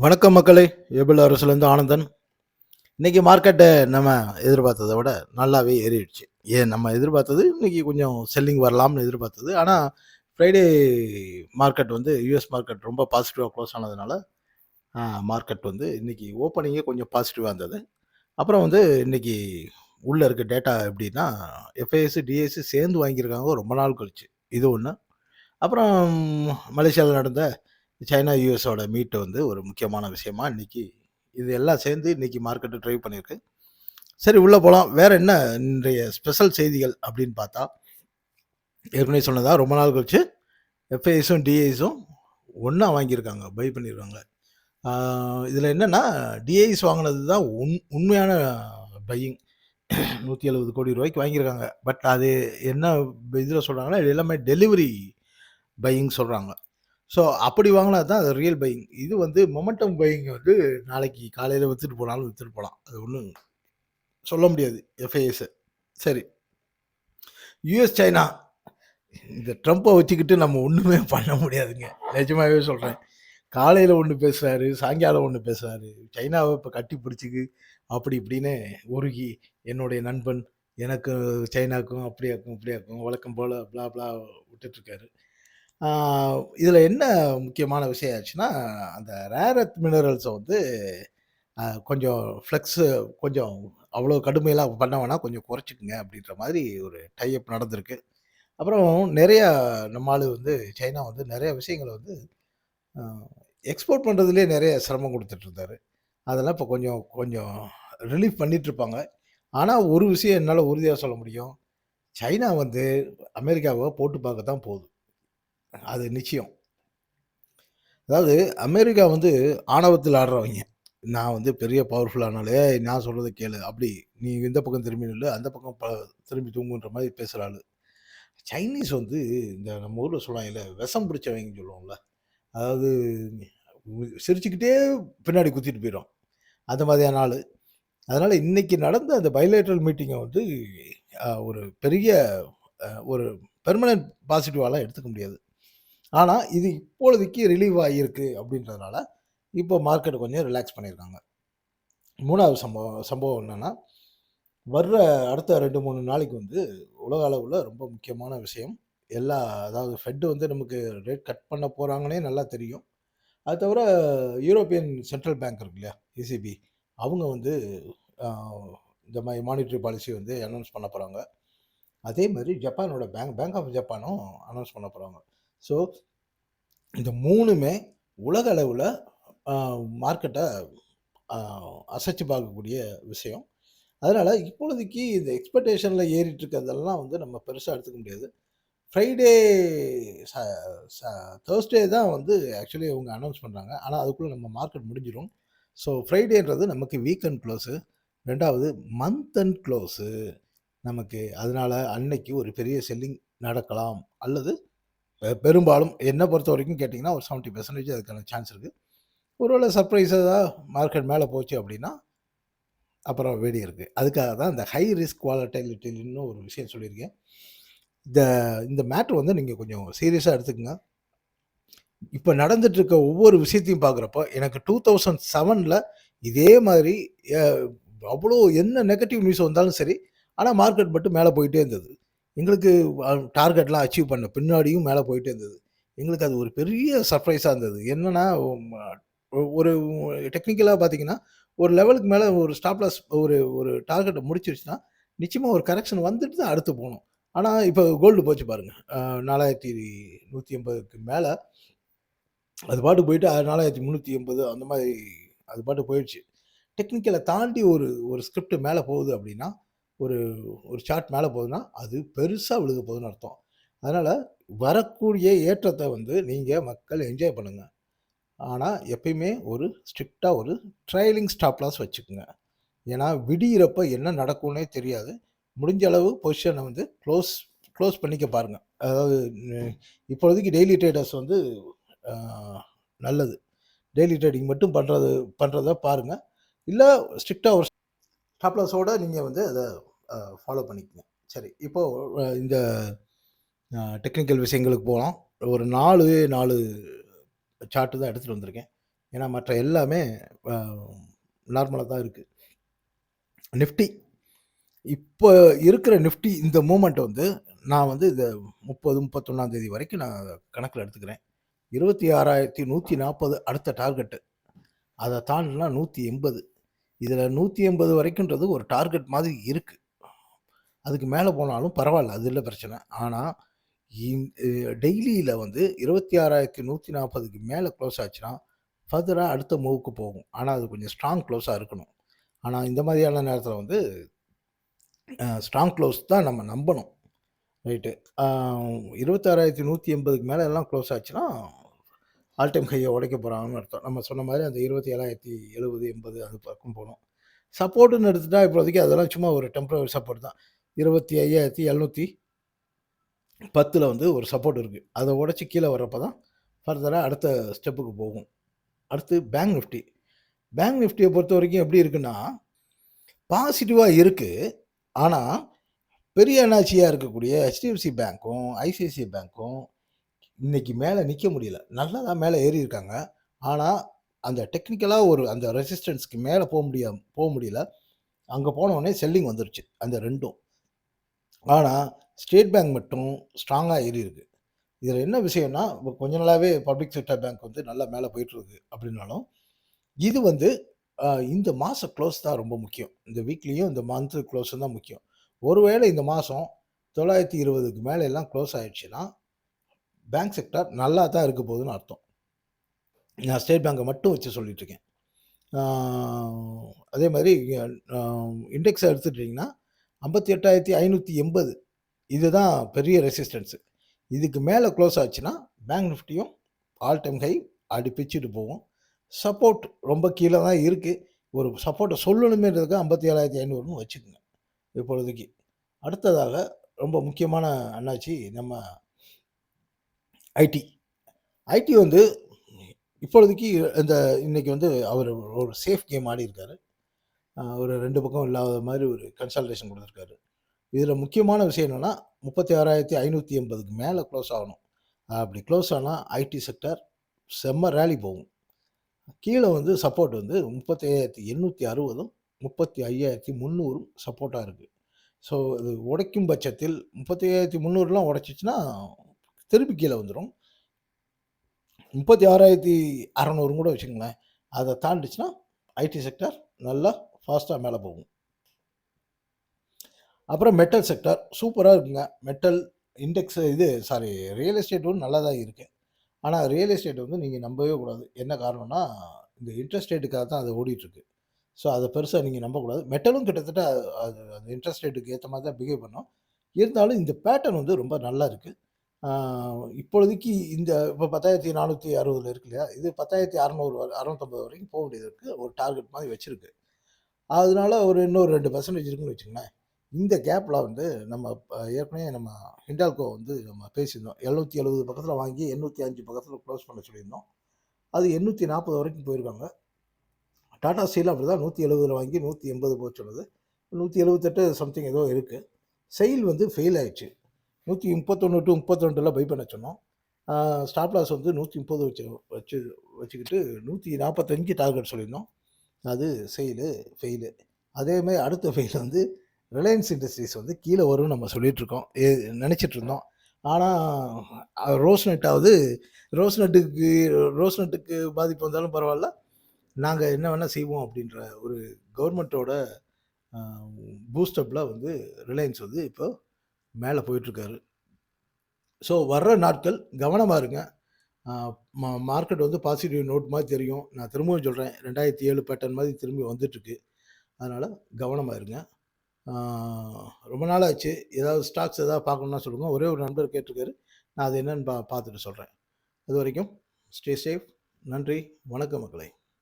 வணக்கம் மக்களே! ஏபிள் அரசுலேருந்து ஆனந்தன். இன்னைக்கு மார்க்கெட்டு நம்ம எதிர்பார்த்தத விட நல்லாவே ஏறிடுச்சு. நம்ம எதிர்பார்த்தது இன்னைக்கு கொஞ்சம் செல்லிங் வரலாம்னு எதிர்பார்த்தது. ஆனா, ஃப்ரைடே மார்க்கெட் வந்து யுஎஸ் மார்க்கெட் ரொம்ப பாசிட்டிவா க்ளோஸ் ஆனதுனால, அ மார்க்கெட் வந்து இன்னைக்கு ஓப்பனிங்கே கொஞ்சம் பாசிட்டிவா இருந்தது. அப்புறம் வந்து இன்னைக்கு உள்ள இருக்க டேட்டா எப்படின்னா, எஃப்ஐஎஸ், டிஐஎஸ் சேர்ந்து வாங்கியிருக்காங்க ரொம்ப நாள் கழிச்சு. இது ஒண்ணு. அப்புறம் மலேசியால நடந்த சைனா, யுஎஸோட மீட் வந்து ஒரு முக்கியமான விஷயமா இன்னைக்கு இது எல்லாம் சேர்ந்து இன்னைக்கு மார்க்கெட்ட டிரைவ் பண்ணியிருக்கு. சரி உள்ள போலாம். வேற என்ன இன்றைய ஸ்பெஷல் செய்திகள் அப்படின்னு பார்த்தா, ஏற்கனவே சொன்னதா ரொம்ப நாள் கழிச்சு எஃப்ஐஎஸும், டிஐஸும் ஒண்ணா வாங்கியிருக்காங்க. பை பண்ணியிருக்காங்க. ஆ இதுல என்னன்னா, டிஐஸ் வாங்குனது தான் உண்மையான பையிங். ரூ. 170,00,00,000 வாங்கியிருக்காங்க. பட் அது என்ன இதுல சொல்றாங்கன்னா, இது எல்லாமே டெலிவரி பையிங் சொல்றாங்க. ஸோ அப்படி வாங்குனா தான் அது ரியல் பையிங். இது வந்து மொமெண்டம் பையிங் வந்து நாளைக்கு காலையில வித்துட்டு போனாலும் வித்துட்டு போலாம். அது ஒண்ணும் சொல்ல முடியாது எஃப்ஐஎஸ். சரி. யுஎஸ், சைனா இந்த ட்ரம்ப்ப வச்சுக்கிட்டு நம்ம ஒண்ணுமே பண்ண முடியாதுங்க. நிஜமாவே சொல்றேன். காலையில ஒண்ணு பேசுறாரு, சாயங்காலம் ஒண்ணு பேசுறாரு. சைனாவ இப்ப கட்டி பிடிச்சுக்கு அப்படி இப்படின்னு உருகி, என்னுடைய நண்பன், எனக்கு சைனாக்கும் அப்படியாக்கும், இப்படியாக்கும் வழக்கம் போல ப்ளா ப்ளா விட்டுட்டுருக்காரு. ஆ இதுல என்ன முக்கியமான விஷயம் ஆச்சுன்னா, அந்த ரேர் எர்த் மினரல்ஸ வந்து கொஞ்சம் கொஞ்சம் அவ்வளோ கடுமைலாம் பண்ண வேணாம். கொஞ்சம் குறைச்சுக்கங்க அப்படின்ற மாதிரி ஒரு டை அப் நடந்திருக்கு. அப்புறம் நெறையா நம்ம ஆளு வந்து சைனா வந்து நெறைய விஷயங்கள வந்து அ எக்ஸ்போர்ட் பண்றதிலேயே நெறைய சிரமம் குடுத்துட்டு இருந்தாரு. அதெல்லாம் இப்ப கொஞ்சம் கொஞ்சம் ரிலீஃப் பண்ணிட்டு இருப்பாங்க. ஆனா ஒரு விஷயம் என்னால உறுதியா சொல்ல முடியும். சைனா வந்து அமெரிக்காவ போட்டு பார்க்க தான் போகுது. அது நிச்சயம். அதாவது அமெரிக்கா வந்து ஆணவத்தில் ஆடுறவய்ங்க. நான் வந்து பெரிய பவர்ஃபுல் ஆனாலும், "ஏய் நான் சொல்றத கேளு." அப்படி. "நீ இந்த பக்கம் திரும்பி நில்லு, அந்த பக்கம் திரும்பி தூங்குன்ற" மாரி பேசுற ஆளு. சைனீஸ் வந்து இந்த நம்ம ஊர்ல சொல்லுவாங்கல்ல, விஷம் பிடிச்சவங்கன்னு சொல்லுவோம்ல. அதாவது சிரிச்சுக்கிட்டே பின்னாடி குத்திட்டு போயிரும். அந்த மாதிரியான ஆளு. அதனால இன்னைக்கு நடந்த அந்த பைலேட்டரல் மீட்டிங்க வந்து ஒரு பெரிய ஒரு பெர்மனன்ட் பாசிட்டிவாலாம் எடுத்துக்க முடியாது. ஆனா, இது இப்பொழுதைக்கு ரிலீவ் ஆகியிருக்கு அப்படின்றதுனால, இப்போ மார்க்கெட் கொஞ்சம் ரிலாக்ஸ் பண்ணியிருக்காங்க. 3வது சம்பவம் என்னன்னா, வர்ற அடுத்த 2, 3 நாளைக்கு வந்து உலக அளவுல ரொம்ப முக்கியமான விஷயம். அதாவது ஃபெட் வந்து நமக்கு ரேட் கட் பண்ண போறாங்கன்னே நல்லா தெரியும். அது தவிர யூரோப்பியன் சென்ட்ரல் பேங்க் இருக்கு இல்லையா? ECB அவங்க வந்து அ இந்த மாரி மானிட்டரி பாலிசி வந்து அனௌன்ஸ் பண்ண போறாங்க. அதே மாரி ஜப்பானோட பேங்க் ஆஃப் ஜப்பானும் அனௌன்ஸ் பண்ண போறாங்க. ஸோ இந்த 3மே உலக அளவுல அ மார்க்கெட்ட அ அசைச்சு பார்க்கக்கூடிய விஷயம். அதனால இப்பொழுதைக்கு இந்த எக்ஸ்பெக்டேஷன்ல ஏறிட்டு இருக்கிறதெல்லாம் வந்து நம்ம பெருசா எடுத்துக்க முடியாது. ஃப்ரைடே ச ச தர்ஸ்டே தான் வந்து ஆக்சுவலி அவங்க அனௌன்ஸ் பண்றாங்க. ஆனா, அதுக்குள்ள நம்ம மார்க்கெட் முடிஞ்சிரும். ஸோ ஃப்ரைடேன்றது நமக்கு வீக்கெண்ட் க்ளோஸு. 2வது மந்த் எண்ட் க்ளோஸு நமக்கு. அதனால அன்னைக்கு ஒரு பெரிய செல்லிங் நடக்கலாம். அல்லது பெரும்பாலும் என்ன பொறுத்தவரைக்கும் கேட்டீங்கன்னா, ஒரு 70% அதுக்கான சான்ஸ் இருக்கு. ஒருவேள சர்ப்ரைஸா மார்க்கெட் மேல போச்சு அப்படின்னா, அப்புறம் வேடி இருக்கு. அதுக்காக தான் இந்த ஹை ரிஸ்க் வாலடைலிட்டின்னு ஒரு விஷயம் சொல்லியிருக்கேன். இந்த இந்த மேட்டர் வந்து நீங்க கொஞ்சம் சீரியஸா எடுத்துக்கங்க. இப்ப நடந்துட்டு இருக்க ஒவ்வொரு விஷயத்தையும் பார்க்குறப்போ, எனக்கு 2007ல இதே மாதிரி அ அவ்வளோ என்ன நெகட்டிவ் நியூஸ் வந்தாலும் சரி, ஆனா மார்க்கெட் மட்டும் மேல போயிட்டே இருந்தது. எங்களுக்கு டார்கெட்லாம் அச்சீவ் பண்ண பின்னாடியும் மேல போயிட்டே இருந்தது. எங்களுக்கு அது ஒரு பெரிய சர்ப்ரைஸா இருந்தது. என்னன்னா, ஒரு டெக்னிக்கலா பார்த்தீங்கன்னா, ஒரு லெவலுக்கு மேல ஒரு ஸ்டாப் லாஸ் ஒரு டார்கெட்ட முடிச்சிருச்சுன்னா, நிச்சயமா ஒரு கரெக்ஷன் வந்துட்டு தான் அடுத்து போணும். ஆனா, இப்ப கோல்டு போச்சு பாருங்க. 4180க்கு மேல அது பாட்டுக்கு போயிட்டு 4380 அந்த மாரி அது பாட்டுக்கு போயிடுச்சு. டெக்னிக்கல தாண்டி ஒரு ஒரு ஸ்கிரிப்ட் மேல போகுது அப்டின்னா, ஒரு ஒரு சார்ட் மேல போகுதுன்னா, அது பெருசா விழுக போகுதுன்னு அர்த்தம். அதனால வரக்கூடிய ஏற்றத்த வந்து நீங்க மக்கள் என்ஜாய் பண்ணுங்க. ஆனா, எப்பயுமே ஒரு ஸ்ட்ரிக்ட்டா ஒரு ட்ரைலிங் ஸ்டாப் லாஸ் வச்சுக்கங்க. ஏன்னா, விடியிறப்ப என்ன நடக்கும்னே தெரியாது. முடிஞ்ச அளவு பொசிஷன வந்து க்ளோஸ் பண்ணிக்க பாருங்க. அதாவது ம் இப்பொழுதைக்கு டெய்லி ட்ரேடர்ஸ் வந்து அ நல்லது. டெய்லி ட்ரேடிங் மட்டும் பண்றத பாருங்க. இல்ல ஸ்ட்ரிக்ட்டா ஒரு ஸ்டாப் லாஸோட நீங்க வந்து அத ஃபாலோ பண்ணிக்கங்க. சரி, இப்போ இந்த டெக்னிக்கல் விஷயங்களுக்கு போலாம். ஒரு 4 சார்ட் தான் எடுத்துட்டு வந்திருக்கேன். ஏன்னா மற்ற எல்லாமே அ நார்மலா தான் இருக்கு. நிஃப்டி இப்போ இருக்கிற நிஃப்டி இந்த மூவ்மெண்ட் வந்து நான் வந்து இந்த 30, 31ஆம் தேதி வரைக்கும் நான் கணக்குல எடுத்துக்கிறேன். 26,140 அடுத்த டார்கெட்டு. அத தாண்டுனா 180. இதுல 180 வரைக்கும்ன்றது ஒரு டார்கெட் மாதிரி இருக்கு. அதுக்கு மேல போனாலும் பரவால்ல. அது இல்ல பிரச்சனை. ஆனா, இன் அ டெய்லியில வந்து 26,140க்கு மேல குளோஸ் ஆச்சுன்னா, ஃபர்தரா அடுத்த மூவ்க்கு போகும். ஆனா, அது கொஞ்சம் ஸ்ட்ராங் குளோஸா இருக்கணும். ஆனா, இந்த மாதிரியான நேரத்தில வந்து ஸ்ட்ராங் க்ளோஸ் தான் நம்ம நம்பணும். ரைட்டு. ஆ 26,180க்கு மேல எல்லாம் க்ளோஸ் ஆச்சுன்னா, ஆல் டைம் ஹைய உடைக்க போறாங்கன்னு அர்த்தம். நம்ம சொன்ன மாரி அந்த 27,070, 80 அது பக்கம் போணும். சப்போர்ட்ன்னு எடுத்துட்டா இப்போதைக்கு அதெல்லாம் சும்மா ஒரு டெம்பரரி சப்போர்ட் தான். 25,710ல வந்து ஒரு சப்போர்ட் இருக்கு. அத உடைச்சு கீழ வரப்ப தான் ஃபர்தரா அடுத்த ஸ்டெப்புக்கு போகும். அடுத்து பேங்க் நிஃப்டி. பேங்க் நிஃப்டிய பொறுத்தவரைக்கும் எப்படி இருக்குன்னா, பாசிட்டிவா இருக்கு. ஆனா, பெரிய அண்ணாச்சியா இருக்கக்கூடிய HDFC பேங்க்கும், ICICI பேங்க்கும் இன்னைக்கு மேல நிக்க முடியல. நல்லா தான் மேல ஏறியிருக்காங்க. ஆனா, அந்த டெக்னிக்கலா ஒரு அந்த ரெசிஸ்டன்ஸ்க்கு மேல போ முடியல. அங்க போனோனே செல்லிங் வந்துருச்சு. அந்த 2ம். ஆனா, ஸ்டேட் பேங்க் மட்டும் ஸ்ட்ராங்கா ஏறியிருக்கு. இதுல என்ன விஷயம்னா, இப்ப கொஞ்ச நாளாவே பப்ளிக் செக்டார் பேங்க் வந்து நல்லா மேல போயிட்டுருக்கு அப்படின்னாலும், இது வந்து இந்த மாச குளோஸ் தான் ரொம்ப முக்கியம். இந்த வீக்லியும், இந்த மந்த் குளோஸும் தான் முக்கியம். ஒருவேளை இந்த மாசம் 920க்கு மேல எல்லாம் குளோஸ் ஆயிடுச்சுன்னா, பேங்க் செக்டார் நல்லா தான் இருக்க போகுதுன்னு அர்த்தம். நான் ஸ்டேட் பேங்க மட்டும் வச்சு சொல்லிட்டு இருக்கேன். ஆ அதே மாரி அ இண்டெக்ஸ எடுத்துட்டீங்கன்னா, 58,580 இதுதான் பெரிய ரெசிஸ்டன்ஸ். இதுக்கு மேல குளோஸ் ஆச்சுன்னா, பேங்க் நிஃப்டியும் ஆல் டைம் ஹை அடி பிச்சுட்டு போகும். சப்போர்ட் ரொம்ப கீழ தான் இருக்கு. ஒரு சப்போர்ட்ட சொல்லணுமேன்றதுக்கு 57,500ன்னு வச்சுக்கங்க, இப்பொழுதைக்கு. அடுத்ததாக ரொம்ப முக்கியமான அண்ணாச்சி நம்ம ஐடி. ஐடி வந்து இப்பொழுதைக்கு இந்த இன்னைக்கு வந்து அவரு ஒரு சேஃப் கேம் ஆடியிருக்காரு. ஒரு 2 பக்கம் இல்லாத மாரி ஒரு கன்சால்டேஷன் குடுத்துருக்காரு. இதுல முக்கியமான விஷயம் என்னன்னா, 36,580க்கு மேல குளோஸ் ஆகணும். அப்படி குளோஸ் ஆனா ஐடி செக்டார் செம்ம ராலி போகும். கீழ வந்து சப்போர்ட் வந்து 35,860ம், 35,300ம் சப்போர்ட்டா இருக்கு. ஸோ இது உடைக்கும் பட்சத்தில் 35,300லாம் உடைச்சுச்சுன்னா, திருப்பி கீழ வந்துரும். 36,600 கூட வச்சுக்கங்களேன். அத தாண்டுச்சுன்னா, ஐடி செக்டார் நல்லா ஃபாஸ்ட்டா மேல போகும். அப்புறம் மெட்டல் செக்டார் சூப்பரா இருக்குங்க. மெட்டல் இண்டெக்ஸ் இது சாரி ரியல் எஸ்டேட்டும் நல்லா தான் இருக்கு. ஆனா ரியல் எஸ்டேட் வந்து நீங்க நம்பவே கூடாது. என்ன காரணம்னா, இந்த இன்ட்ரெஸ்ட் ரேட்டுக்காக தான் அது ஓடிட்டுருக்கு. ஸோ அத பெருசா நீங்க நம்பக்கூடாது. மெட்டலும் கிட்டத்தட்ட அது அந்த இன்ட்ரெஸ்ட் ரேட்டுக்கு ஏத்த மாரி தான் பிஹேவ் பண்ணும். இருந்தாலும் இந்த பேட்டர்ன் வந்து ரொம்ப நல்லா இருக்கு. ஆ இப்பொழுதைக்கு இந்த இப்ப 10,460ல இருக்கு இல்லையா? இது 10,600 650 வரைக்கும் போ வேண்டியது இருக்கு. ஒரு டார்கெட் மாரி வச்சிருக்கு. அதனால ஒரு இன்னொரு 2% இருக்குன்னு வச்சுக்கங்களேன். இந்த கேப்ல வந்து நம்ம ஏற்கனவே நம்ம ஹிண்டால்கோ வந்து நம்ம பேசியிருந்தோம். 770 பக்கத்துல வாங்கி 805 பக்கத்துல குளோஸ் பண்ண சொல்லியிருந்தோம். அது 840 வரைக்கும் போயிருக்காங்க. டாடா ஸ்டீலும் அப்படிதான் 170ல வாங்கி 180 போக சொன்னது. 178 சம்திங் ஏதோ இருக்கு. செயில் வந்து ஃபெயில் ஆயிடுச்சு. 131 டூ 32ல பை பண்ண சொன்னோம். ஸ்டாப் லாஸ் வந்து 130 வச்சு வச்சுக்கிட்டு 145 டார்கெட் சொல்லியிருந்தோம். அது செயிலு ஃபெயிலு. அதே மாரி அடுத்த ஃபெயில் வந்து ரிலையன்ஸ் இண்டஸ்ட்ரீஸ் வந்து கீழ வரும்னு நம்ம சொல்லிட்டு இருக்கோம். நெனச்சிட்டு இருந்தோம். ஆனா ரோஸ்நெட்டாவது ரோஸ்நெட்டுக்கு ரோஸ்நெட்டுக்கு பாதிப்பு வந்தாலும் பரவால்ல. நாங்க என்ன வேணா செய்வோம் அப்படின்ற ஒரு கவர்மெண்ட்டோட அ பூஸ்டப்ல வந்து ரிலையன்ஸ் வந்து இப்போ மேல போயிட்டுருக்காரு. ஸோ வர்ற நாட்கள் கவனமா இருங்க. அ மார்க்கெட் வந்து பாசிட்டிவ் நோட் மாரி தெரியும். நான் திரும்பவும் சொல்றேன். 2007 பேட்டர்ன் மாரி திரும்பி வந்துட்டுருக்கு. அதனால கவனமா இருங்க. ஆ ரொம்ப நாள் ஆச்சு. ஏதாவது ஸ்டாக்ஸ் ஏதாவது பார்க்கணும்னா சொல்லுங்க. ஒரே ஒரு நண்பர் கேட்டிருக்காரு. நான் அது என்னன்னு பார்த்துட்டு சொல்றேன். அதுவரைக்கும் ஸ்டே சேஃப். நன்றி. வணக்கம் மக்களே.